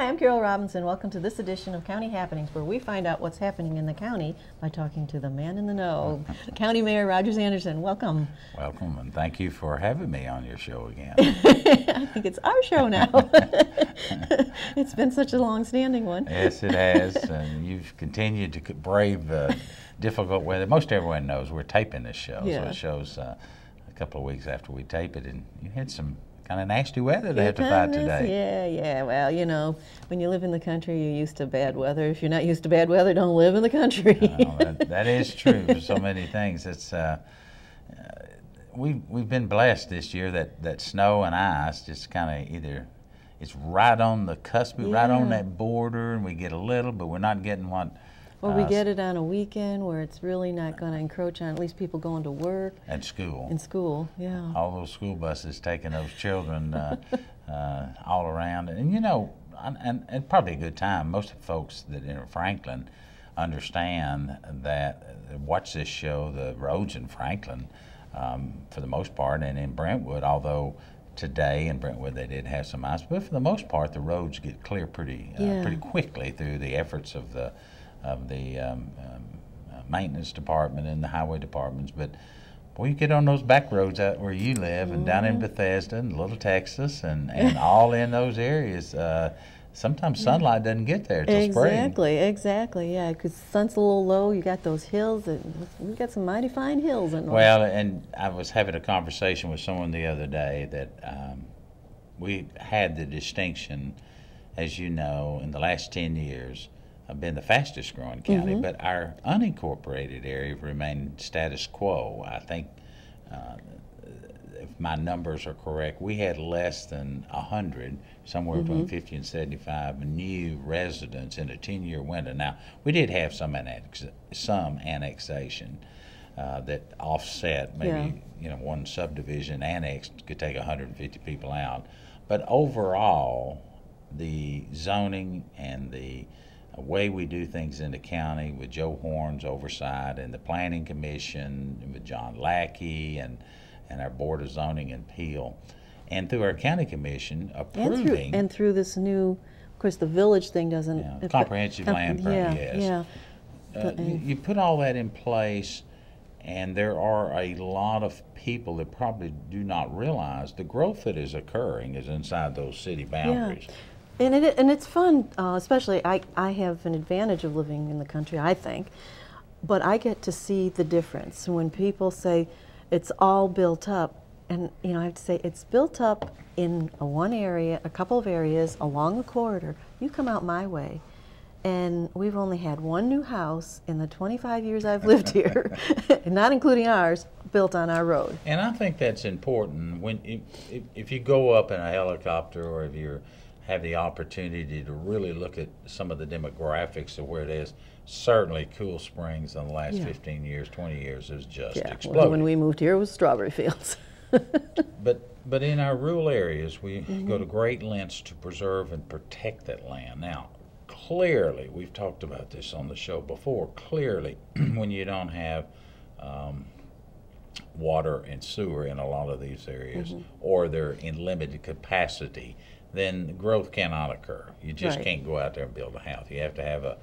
Hi, I'm Carol Robinson. Welcome to this edition of County Happenings, where we find out what's happening in the county by talking to the man in the know, County Mayor Rogers Anderson. Welcome. Welcome, and thank you for having me on your show again. I think it's our show now. It's been such a long-standing one. Yes, it has, and you've continued to brave difficult weather. Most everyone knows we're taping this show, so it shows a couple of weeks after we tape it, and you had some kind of nasty weather to have to fight today. Yeah. Well, you know, when you live in the country, you're used to bad weather. If you're not used to bad weather, don't live in the country. That is true for so many things. It's we've been blessed this year that snow and ice just kind of either it's right on the cusp, right on that border, and we get a little, but we're not getting what. Or we get it on a weekend where it's really not going to encroach on at least people going to work. And school. In school, yeah. All those school buses taking those children all around. And you know, and probably a good time. Most folks that in Franklin understand that, watch this show, the roads in Franklin, for the most part, and in Brentwood, although today in Brentwood they did have some ice, but for the most part the roads get clear pretty quickly through the efforts of the maintenance department and the highway departments. But boy, you get on those back roads out where you live and down in Bethesda and Little Texas and all in those areas, sometimes sunlight doesn't get there till spring. Exactly, yeah, because sun's a little low, you got those hills, and we got some mighty fine hills in Well, and I was having a conversation with someone the other day that we had the distinction, as you know, in the last 10 years, been the fastest growing county, but our unincorporated area remained status quo. I think, if my numbers are correct, we had less than 100, somewhere between 50 and 75 new residents in a 10-year window. Now, we did have some annexation that offset maybe one subdivision annexed could take 150 people out, but overall, the zoning and the way we do things in the county with Joe Horn's oversight and the Planning Commission and with John Lackey and our Board of Zoning and Appeal, and through our County Commission approving. And through this new, of course, the village thing doesn't. Comprehensive land permit, you put all that in place, and there are a lot of people that probably do not realize the growth that is occurring is inside those city boundaries. And it's fun, especially I have an advantage of living in the country, I think, but I get to see the difference. When people say it's all built up, and you know, I have to say it's built up in one area, a couple of areas along the corridor. You come out my way, and we've only had one new house in the 25 years I've lived here, not including ours, built on our road. And I think that's important. When if you go up in a helicopter, or if you're have the opportunity to really look at some of the demographics of where it is, certainly Cool Springs in the last 15 years, 20 years has just exploded. Well, when we moved here, it was strawberry fields. But in our rural areas, we go to great lengths to preserve and protect that land. Now, clearly, we've talked about this on the show before, clearly, when you don't have water and sewer in a lot of these areas, or they're in limited capacity, then growth cannot occur. You just can't go out there and build a house. You have to have a...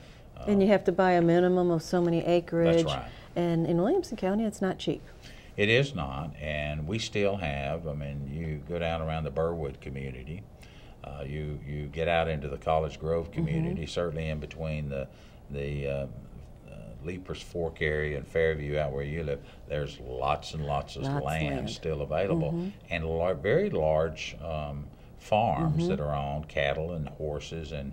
and you have to buy a minimum of so many acreage. That's right. And in Williamson County, it's not cheap. It is not, and we still have, I mean, you go down around the Burwood community, you get out into the College Grove community, certainly in between the Leapers Fork area and Fairview out where you live, there's lots and lots of land still available, and very large farms that are on cattle and horses, and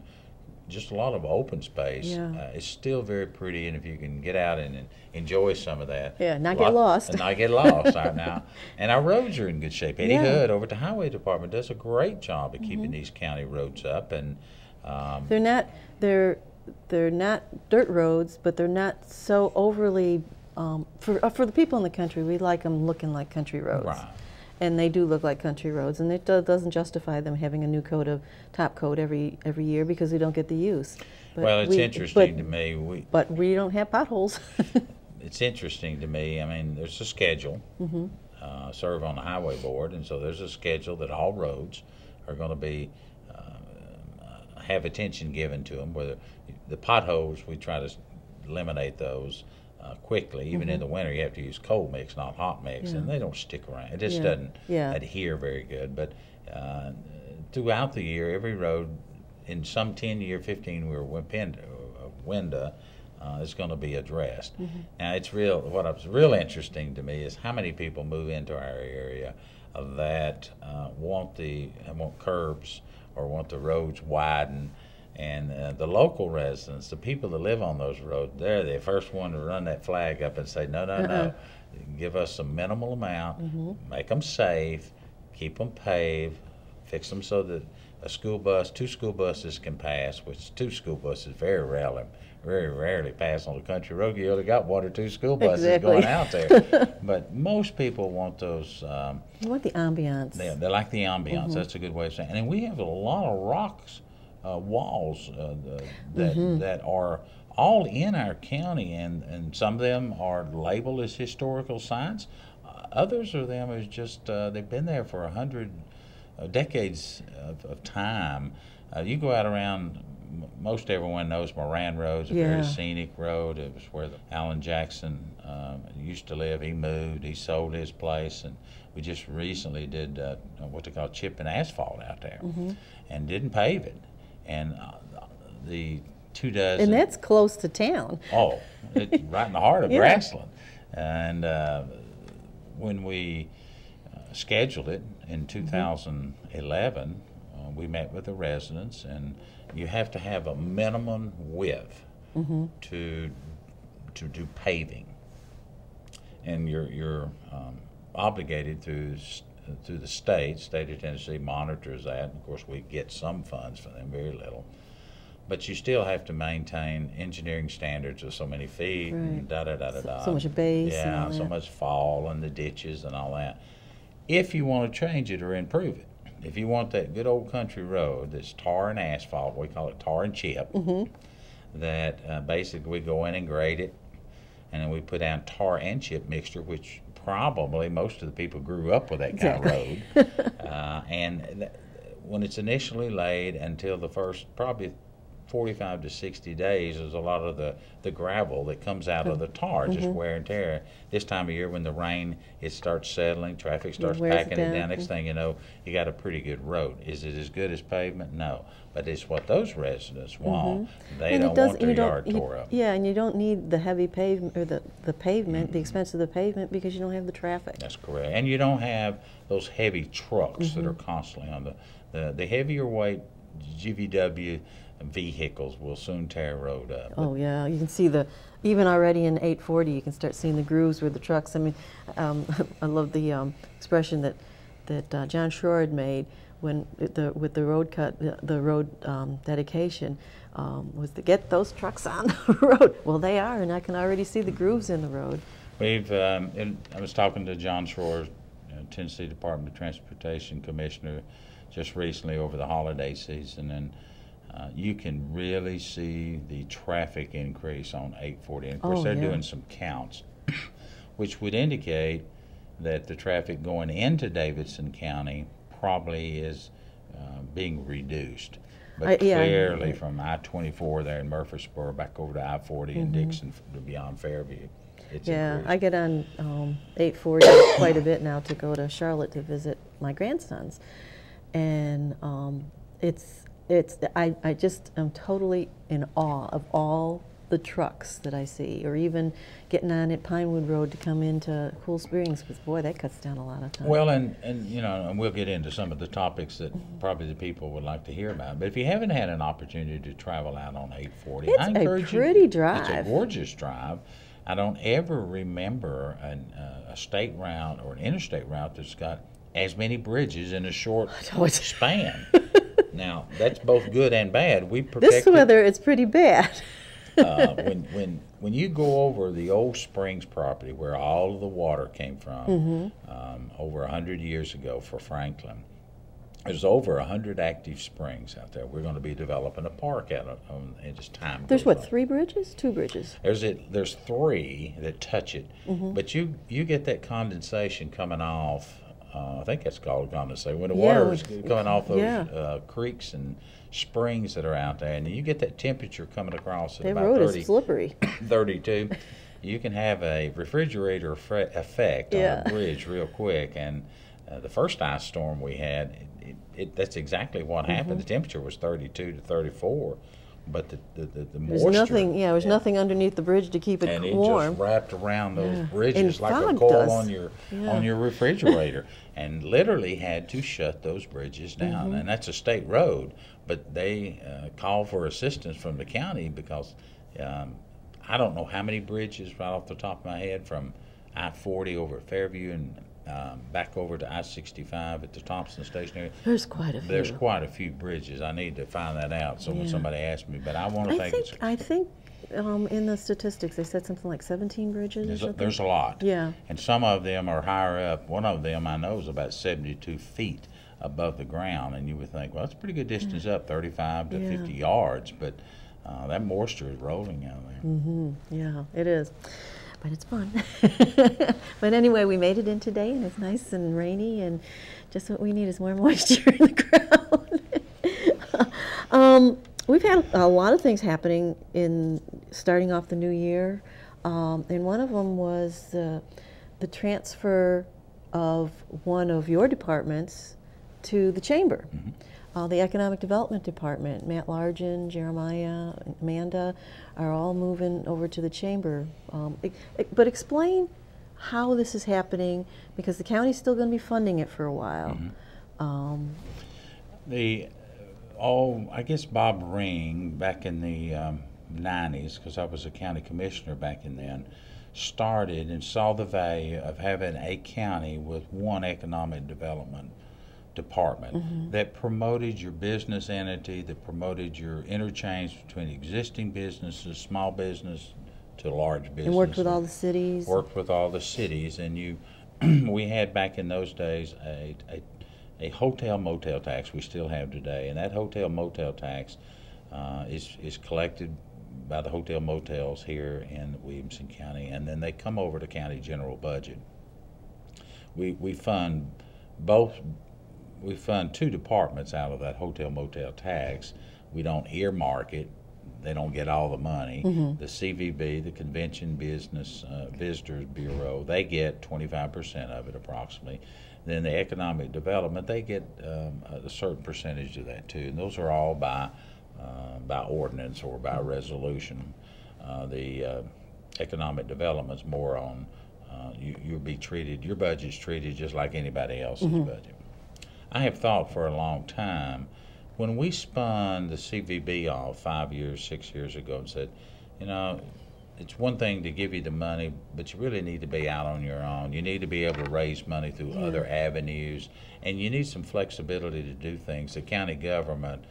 just a lot of open space. It's still very pretty, and if you can get out and enjoy some of that. Not get lost. And not get lost right now. And our roads are in good shape. Eddie Hood over at the Highway Department does a great job of keeping these county roads up. And they're not dirt roads, but they're not so overly, for the people in the country, we like them looking like country roads. Right. And they do look like country roads, and it doesn't justify them having a new top coat every year because we don't get the use. But well, it's interesting to me. But we don't have potholes. It's interesting to me. I mean, there's a schedule. Serve on the highway board, and so there's a schedule that all roads are going to be have attention given to them. Whether the potholes, we try to eliminate those quickly. Even in the winter, you have to use cold mix, not hot mix, and they don't stick around. It just doesn't adhere very good. But throughout the year, every road in some 10-year, 15-year window is going to be addressed. Now, what's real interesting to me is how many people move into our area that want curbs or want the roads widened. And the local residents, the people that live on those roads, they're the first one to run that flag up and say, no, no. Give us a minimal amount, make them safe, keep them paved, fix them so that two school buses can pass, which two school buses very rarely pass on a country road. You only got one or two school buses going out there. But most people want those. You want the ambiance. They like the ambiance. That's a good way of saying it. And we have a lot of rocks. Walls that are all in our county, and some of them are labeled as historical sites. Others of them is just they've been there for 100 decades of time. You go out around, most everyone knows Moran Road's a very scenic road. It was where Alan Jackson used to live. He moved, he sold his place, and we just recently did what they call chip and asphalt out there, and didn't pave it. And the 2 dozen. And that's close to town. Oh, it's right in the heart of Grassland. And when we scheduled it in 2011, we met with the residents, and you have to have a minimum width to do paving. And you're obligated through the state of Tennessee monitors that. Of course, we get some funds from them, very little. But you still have to maintain engineering standards of so many feet, and so much base. Yeah, and so much fall and the ditches and all that. If you want to change it or improve it, if you want that good old country road that's tar and asphalt, we call it tar and chip, that basically we go in and grade it, and then we put down tar and chip mixture, which probably most of the people grew up with that kind of road. When it's initially laid until the first probably 45 to 60 days, there's a lot of the gravel that comes out of the tar, just wear and tear. This time of year when the rain, it starts settling, traffic starts packing it down. Next thing you know, you got a pretty good road. Is it as good as pavement? No. But it's what those residents want. They don't want their yard tore up. Yeah, and you don't need the heavy pavement, or the pavement, the expense of the pavement, because you don't have the traffic. That's correct. And you don't have those heavy trucks that are constantly on the heavier weight GVW vehicles will soon tear a road up. Oh yeah, you can see even already in 840, you can start seeing the grooves where the trucks. I mean, I love the expression that John Schroer made when with the road cut, the road dedication, was to get those trucks on the road. Well, they are, and I can already see the grooves in the road. I was talking to John Schroer, Tennessee Department of Transportation Commissioner, just recently over the holiday season, and you can really see the traffic increase on 840. And of course, they're doing some counts, which would indicate that the traffic going into Davidson County probably is being reduced. But clearly from I-24 there in Murfreesboro back over to I-40 and Dixon beyond Fairview, it's increased. I get on 840 quite a bit now to go to Charlotte to visit my grandsons. And I just am totally in awe of all the trucks that I see, or even getting on at Pinewood Road to come into Cool Springs, because boy, that cuts down a lot of time. Well, and you know, and we'll get into some of the topics that probably the people would like to hear about. But if you haven't had an opportunity to travel out on 840, I encourage you. It's a pretty drive. It's a gorgeous drive. I don't ever remember a state route or an interstate route that's got as many bridges in a short span. Now, that's both good and bad. We protect this weather, it's pretty bad. When you go over the old Springs property where all of the water came from over 100 years ago for Franklin, there's over 100 active springs out there. We're going to be developing a park out in just time. There's what, 3 bridges? 2 bridges? There's 3 that touch it, but you get that condensation coming off I think that's called condensate, when the Yeah, water is coming off those yeah. creeks and springs that are out there, and you get that temperature coming across at That about road 30, is slippery. 32, you can have a refrigerator effect on Yeah. a bridge real quick. And the first ice storm we had, that's exactly what happened. The temperature was 32 to 34, but the There's moisture. nothing, yeah, there's nothing underneath the bridge to keep it And it warm. just wrapped around those Yeah. bridges And like a fog coil does. on your Yeah. refrigerator, and literally had to shut those bridges down. And that's a state road, but they called for assistance from the county because I don't know how many bridges right off the top of my head from I-40 over at Fairview and back over to I-65 at the Thompson Station area. There's quite a few. There's quite a few bridges. I need to find that out. So when Yeah. somebody asks me, but I want to think it's. I think in the statistics they said something like 17 bridges or something. There's a lot. Yeah. And some of them are higher up. One of them I know is about 72 feet above the ground. And you would think, well, that's a pretty good distance up, 35 to 50 yards. But that moisture is rolling out there. Mm-hmm. Yeah, it is. But it's fun. But anyway, we made it in today, and it's nice and rainy, and just what we need is more moisture in the ground. We've had a lot of things happening in starting off the new year, and one of them was the transfer of one of your departments to the chamber. The Economic Development Department, Matt Largen, Jeremiah, Amanda, are all moving over to the chamber. But explain how this is happening, because the county's still going to be funding it for a while. I guess Bob Ring, back in the 90s, because I was a county commissioner back in then, started and saw the value of having a county with one economic development department that promoted your business entity, that promoted your interchange between existing businesses, small business to large business. And worked with all the cities. Worked with all the cities, and we had back in those days a hotel motel tax we still have today, and that hotel motel tax is collected by the hotel motels here in Williamson County, and then they come over to county general budget. We fund two departments out of that hotel motel tax. We don't earmark it. They don't get all the money. The CVB, the Convention Business Visitors Bureau, they get 25% of it approximately. Then the economic development, they get a certain percentage of that too. And those are all by ordinance or by resolution. The economic development's more on you'll be treated, your budget's treated just like anybody else's budget. I have thought for a long time, when we spun the CVB off 5 years, 6 years ago, and said, you know, it's one thing to give you the money, but you really need to be out on your own. You need to be able to raise money through other avenues, and you need some flexibility to do things the county government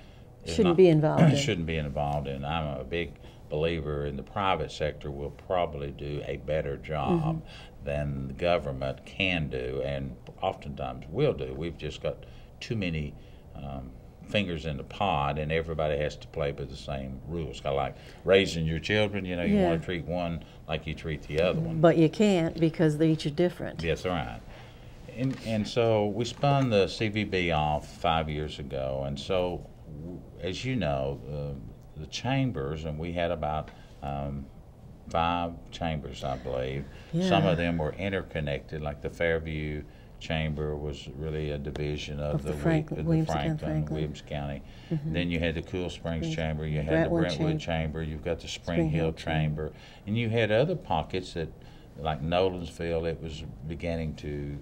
shouldn't be involved in. Shouldn't be involved in. I'm a big believer in the private sector will probably do a better job than the government can do, and oftentimes will do. We've just got too many fingers in the pot, and everybody has to play by the same rules. Kind of like raising your children, you know, you want to treat one like you treat the other one. But you can't, because they each are different. That's right. And so we spun the CVB off 5 years ago, and so as you know, the chambers, and we had about 5 chambers, I believe. Yeah. Some of them were interconnected, like the Fairview Chamber was really a division of the Franklin, Williamson County. Then you had the Cool Springs Chamber, you had the Brentwood Chamber, you've got the Spring Hill Chamber, and you had other pockets that, like Nolensville, it was beginning to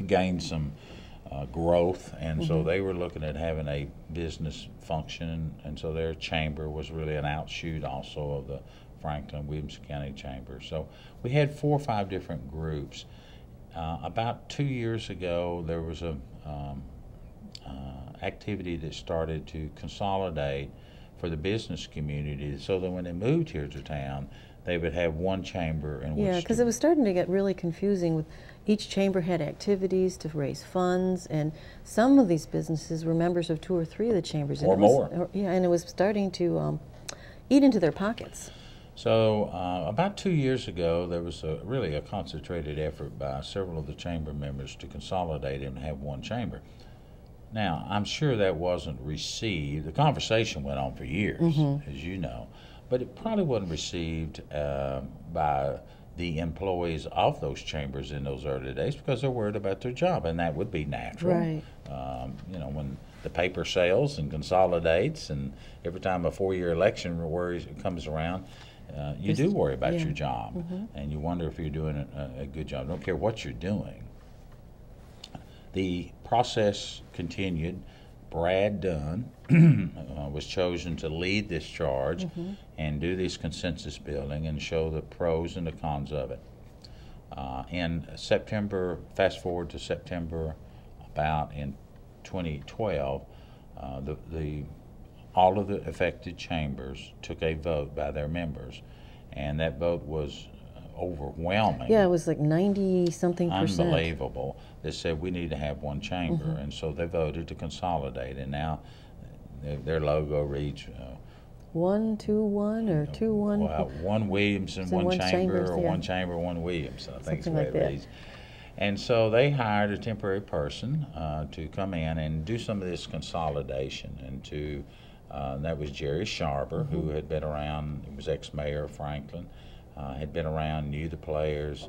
gain some growth, and so they were looking at having a business function, and so their chamber was really an outshoot also of the Franklin Williamson County Chamber. So we had 4 or 5 different groups. About 2 years ago, there was a activity that started to consolidate for the business community, so that when they moved here to town, they would have one chamber in which. Yeah, because it was starting to get really confusing. With each chamber had activities to raise funds, and some of these businesses were members of 2 or 3 of the chambers, or more. And it was starting to eat into their pockets. So about 2 years ago, there was really a concentrated effort by several of the chamber members to consolidate and have one chamber. Now, I'm sure that wasn't received. The conversation went on for years, as you know, but it probably wasn't received by the employees of those chambers in those early days because they're worried about their job, and that would be natural. Right. You know, when the paper sells and consolidates, and every time a 4-year election comes around, you do worry about your job, and you wonder if you're doing a good job. Don't care what you're doing. The process continued. Brad Dunn was chosen to lead this charge and do this consensus building and show the pros and the cons of it. In September, fast forward to September, about in 2012, all of the affected chambers took a vote by their members, and that vote was overwhelming. Yeah, it was like 90-something%. Unbelievable. They said we need to have one chamber, and so they voted to consolidate, and now their logo reads 1-2-1 or 2-1. Well, one Williamson, So one one chamber, chambers, or yeah. one chamber, one Williamson. I think is the Something way like it reads. And so they hired a temporary person to come in and do some of this consolidation, and to that was Jerry Sharber, who had been around. He was ex-mayor of Franklin, had been around, knew the players,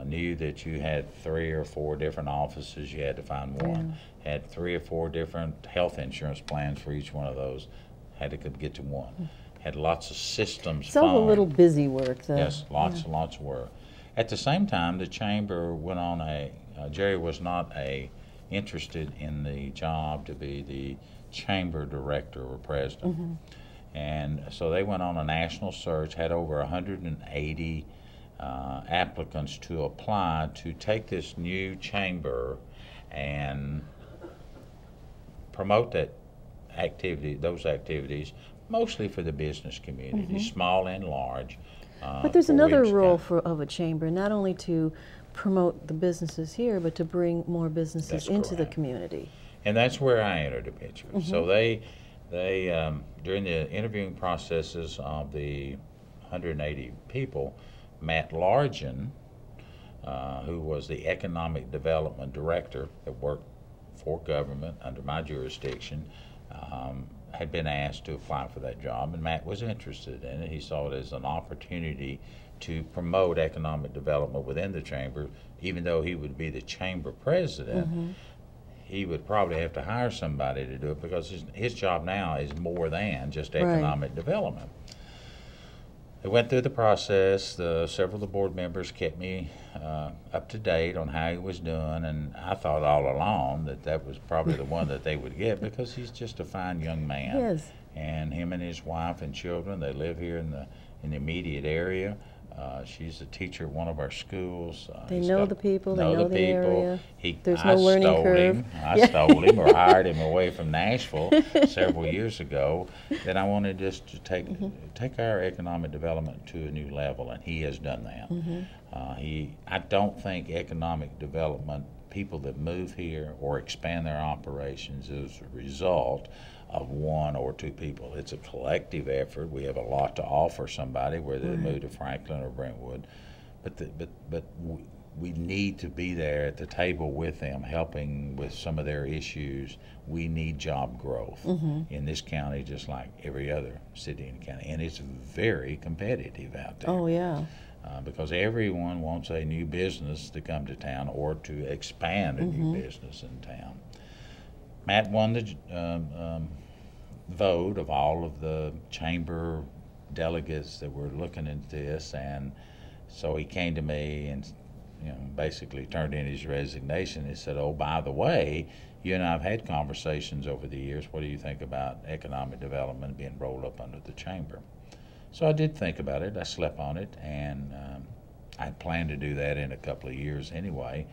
knew that you had 3 or 4 different offices. You had to find one. Had 3 or 4 different health insurance plans for each one of those. Had to get to one. Had lots of systems. It's all a little busy work, though. Yes, lots and lots of work. At the same time, the chamber went on Jerry was not interested in the job to be the chamber director or president. And so they went on a national search, had over 180 applicants to apply to take this new chamber and promote those activities, mostly for the business community, small and large. But there's another Williamson role County. of a chamber, not only to promote the businesses here, but to bring more businesses That's into the correct. community. And that's where I entered the picture. So they during the interviewing processes of the 180 people, Matt Largen, who was the economic development director that worked for government under my jurisdiction, had been asked to apply for that job, and Matt was interested in it. He saw it as an opportunity to promote economic development within the chamber. Even though he would be the chamber president, he would probably have to hire somebody to do it because his job now is more than just economic development. They went through the process. Several of the board members kept me up to date on how he was doing, and I thought all along that was probably the one that they would get because he's just a fine young man. Yes. And him and his wife and children, they live here in the immediate area. She's a teacher at one of our schools. They know the people, they know the area. There's no learning curve. I stole him or hired him away from Nashville several years ago. That I wanted just to take our economic development to a new level, and he has done that. I don't think economic development, people that move here or expand their operations, is a result of 1 or 2 people. It's a collective effort. We have a lot to offer somebody, whether they move to Franklin or Brentwood, but we need to be there at the table with them, helping with some of their issues. We need job growth in this county, just like every other city in the county, and it's very competitive out there. Oh, yeah. Because everyone wants a new business to come to town or to expand a new business in town. Matt won the vote of all of the chamber delegates that were looking into this, and so he came to me and basically turned in his resignation. He said, "Oh, by the way, you and I have had conversations over the years. What do you think about economic development being rolled up under the chamber?" So I did think about it. I slept on it, and I planned to do that in a couple of years anyway,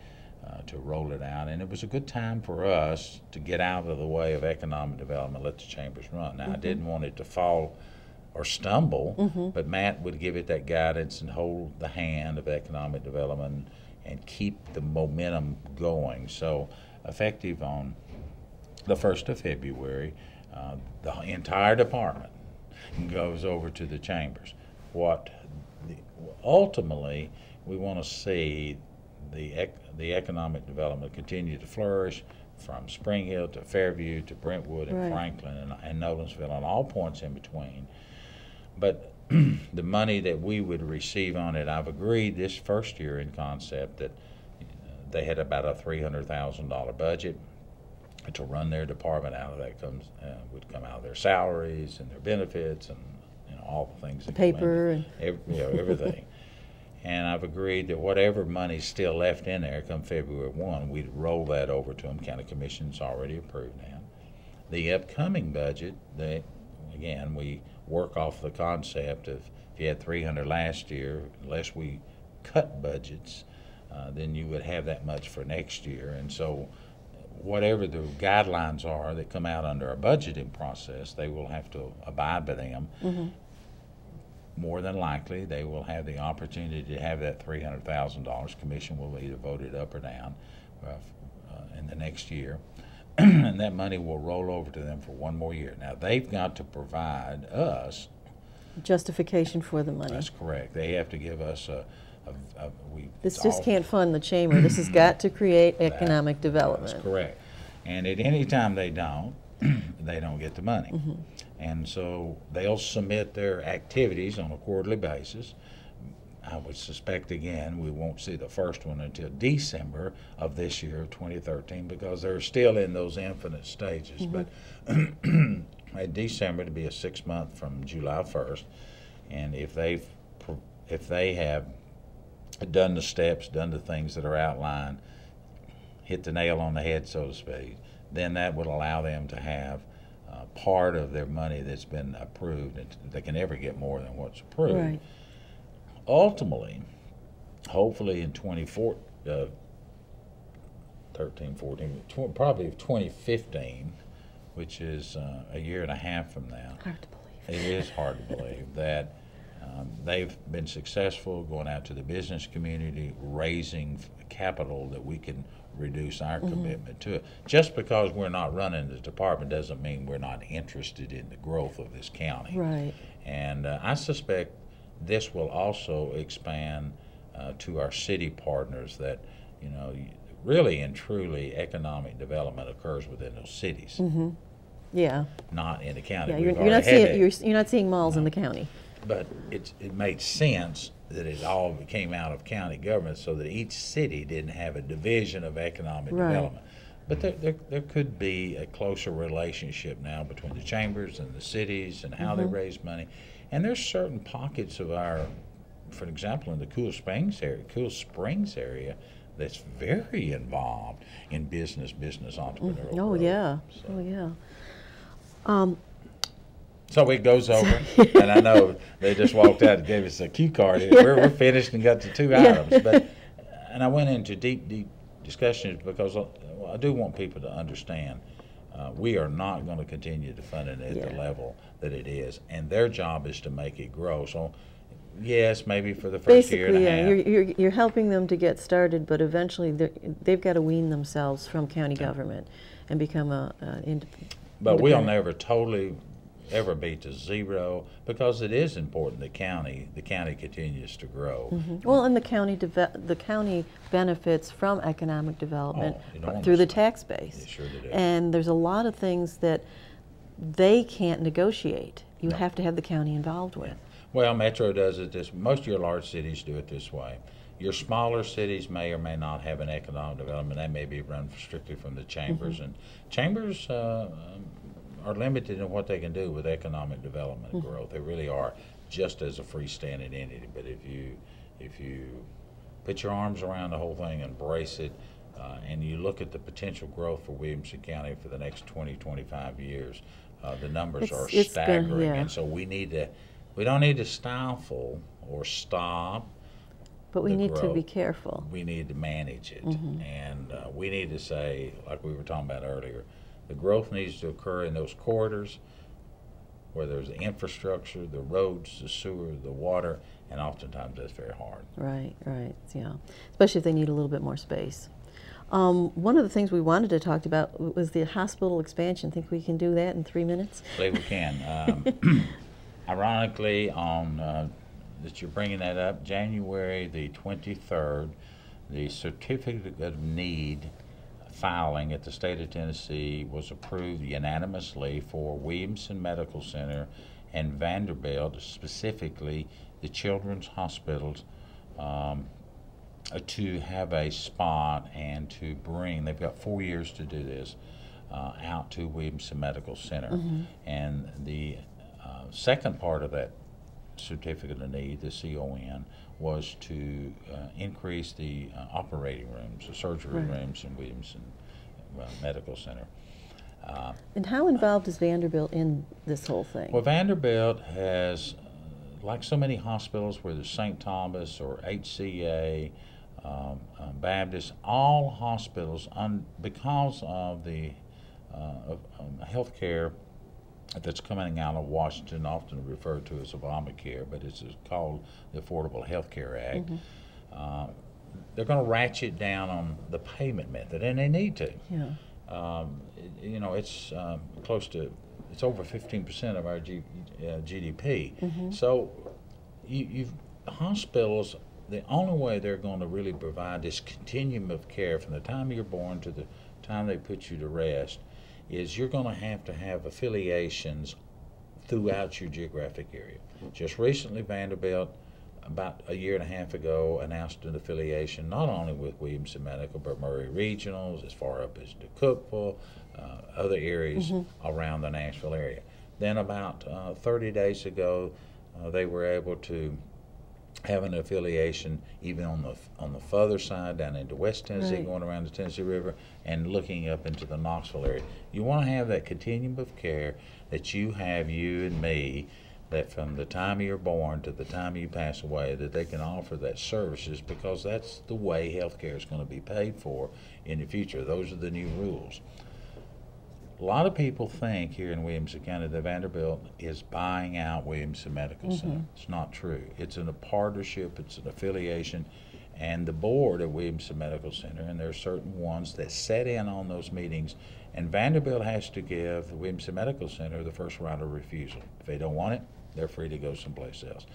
to roll it out. And it was a good time for us to get out of the way of economic development, let the chambers run. Now, I didn't want it to fall or stumble, but Matt would give it that guidance and hold the hand of economic development and keep the momentum going. So effective on the 1st of February, the entire department goes over to the chambers. what the, ultimately we want to see the economic development continue to flourish from Spring Hill to Fairview to Brentwood and Right. Franklin and Nolensville and all points in between. But the money that we would receive on it, I've agreed this first year in concept that they had about a $300,000 budget to run their department. Out of that would come out of their salaries and their benefits and all the things that Paper and everything. And I've agreed that whatever money's still left in there come February 1, we'd roll that over to them. County Commission's already approved that. The upcoming budget, again, we work off the concept of if you had 300 last year, unless we cut budgets, then you would have that much for next year. And so whatever the guidelines are that come out under our budgeting process, they will have to abide by them. mm-hmm. More than likely, they will have the opportunity to have that $300,000. Commission will either vote it up or down in the next year. And that money will roll over to them for one more year. Now, they've got to provide us justification for the money. That's correct. They have to give us This just can't fund the chamber. This has got to create economic development. That's correct. And at any time they don't get the money. Mm-hmm. And so they'll submit their activities on a quarterly basis. I would suspect, again, we won't see the first one until December of this year, 2013, because they're still in those infinite stages. Mm-hmm. But at December to be a 6-month from July 1st, and if they have done the steps, done the things that are outlined, hit the nail on the head, so to speak, then that would allow them to have part of their money that's been approved, and they can never get more than what's approved. Right. Ultimately, hopefully in 2015, which is a year and a half from now. Hard to believe. It is hard to believe that they've been successful going out to the business community, raising capital that we can reduce our commitment to it. Just because we're not running the department doesn't mean we're not interested in the growth of this county. Right. And I suspect this will also expand to our city partners that, really and truly economic development occurs within those cities. Mm-hmm. Yeah. Not in the county. Yeah, you're not seeing malls in the county. But it made sense that it all came out of county government so that each city didn't have a division of economic development. But there could be a closer relationship now between the chambers and the cities and how they raise money. And there's certain pockets of our, for example, in the Cool Springs area, that's very involved in business entrepreneurial Oh, growth. yeah. So. Oh, yeah. So it goes over, and I know they just walked out and gave us a cue card. We're finished and got to 2 items. And I went into deep discussions because I do want people to understand we are not going to continue to fund it at the level that it is, and their job is to make it grow. So yes, maybe for the first year and a half. Basically, you're helping them to get started, but eventually they've got to wean themselves from county government and become But we'll never totally ever be to zero because it is important the county continues to grow. Well, and the county benefits from economic development through the tax base. They sure do. And there's a lot of things that they can't negotiate. You have to have the county involved with. Well, Metro does it this. Most of your large cities do it this way. Your smaller cities may or may not have an economic development. That may be run strictly from the chambers, and chambers are limited in what they can do with economic development and growth. They really are, just as a freestanding entity. But if you put your arms around the whole thing, embrace it, and you look at the potential growth for Williamson County for the next 20, 25 years, the numbers are staggering. And so we don't need to stifle or stop. But we need to be careful. We need to manage it. And we need to say, like we were talking about earlier, the growth needs to occur in those corridors where there's the infrastructure, the roads, the sewer, the water, and oftentimes that's very hard. Right, yeah. Especially if they need a little bit more space. One of the things we wanted to talk about was the hospital expansion. Think we can do that in 3 minutes? I believe we can. Ironically, on that you're bringing that up. January the 23rd, the certificate of need filing at the state of Tennessee was approved unanimously for Williamson Medical Center and Vanderbilt, specifically the children's hospitals, to have a spot and to bring, they've got 4 years to do this, out to Williamson Medical Center. Mm-hmm. And the second part of that certificate of need, the CON, was to increase the operating rooms, the surgery Right. rooms in Williamson Medical Center. And how involved is Vanderbilt in this whole thing? Well, Vanderbilt has, like so many hospitals, whether St. Thomas or HCA, Baptist, all hospitals, because of the health care that's coming out of Washington, often referred to as Obamacare, but it's called the Affordable Health Care Act. Mm-hmm. They're going to ratchet down on the payment method, and they need to. Yeah. You know, it's close to, it's over 15% of our GDP. Mm-hmm. So you've hospitals, the only way they're going to really provide this continuum of care from the time you're born to the time they put you to rest is you're going to have affiliations throughout your geographic area. Just recently, Vanderbilt, about a year and a half ago, announced an affiliation not only with Williamson Medical, but Murray Regionals, as far up as DeCookville, other areas Mm-hmm. around the Nashville area. Then about 30 days ago, they were able to have an affiliation even on the further side down into West Tennessee, Right. going around the Tennessee River and looking up into the Knoxville area. You want to have that continuum of care that you have, you and me, that from the time you're born to the time you pass away, that they can offer that services, because that's the way healthcare is going to be paid for in the future. Those are the new rules. A lot of people think here in Williamson County that Vanderbilt is buying out Williamson Medical Center. It's not true. It's in a partnership, it's an affiliation, and the board of Williamson Medical Center, and there are certain ones that set in on those meetings, and Vanderbilt has to give the Williamson Medical Center the first right of refusal. If they don't want it, they're free to go someplace else.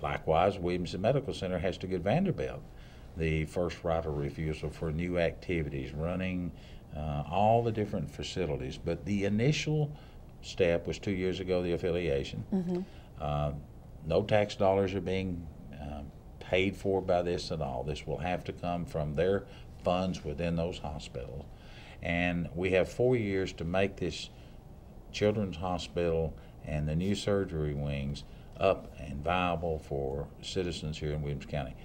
Likewise, Williamson Medical Center has to give Vanderbilt the first right of refusal for new activities, running all the different facilities. But the initial step was 2 years ago, the affiliation. Mm-hmm. No tax dollars are being paid for by this at all. This will have to come from their funds within those hospitals. And we have 4 years to make this children's hospital and the new surgery wings up and viable for citizens here in Williamson County.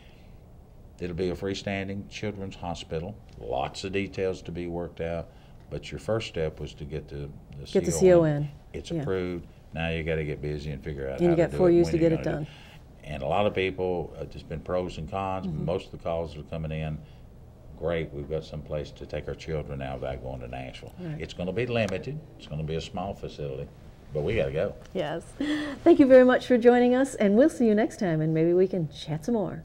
It'll be a freestanding children's hospital, lots of details to be worked out, but your first step was to get the CON. It's approved. Now you got to get busy and figure out how to do it. And you got 4 years to get it done. And a lot of people, there's been pros and cons. Most of the calls are coming in, great, we've got some place to take our children now without going to Nashville. Right. It's going to be limited. It's going to be a small facility, but we got to go. Yes. Thank you very much for joining us, and we'll see you next time, and maybe we can chat some more.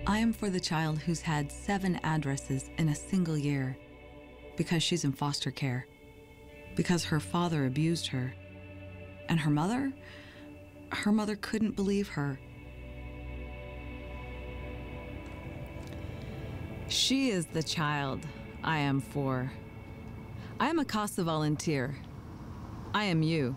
I am for the child who's had 7 addresses in a single year, because she's in foster care, because her father abused her, and her mother couldn't believe her. She is the child I am for. I am a CASA volunteer. I am you.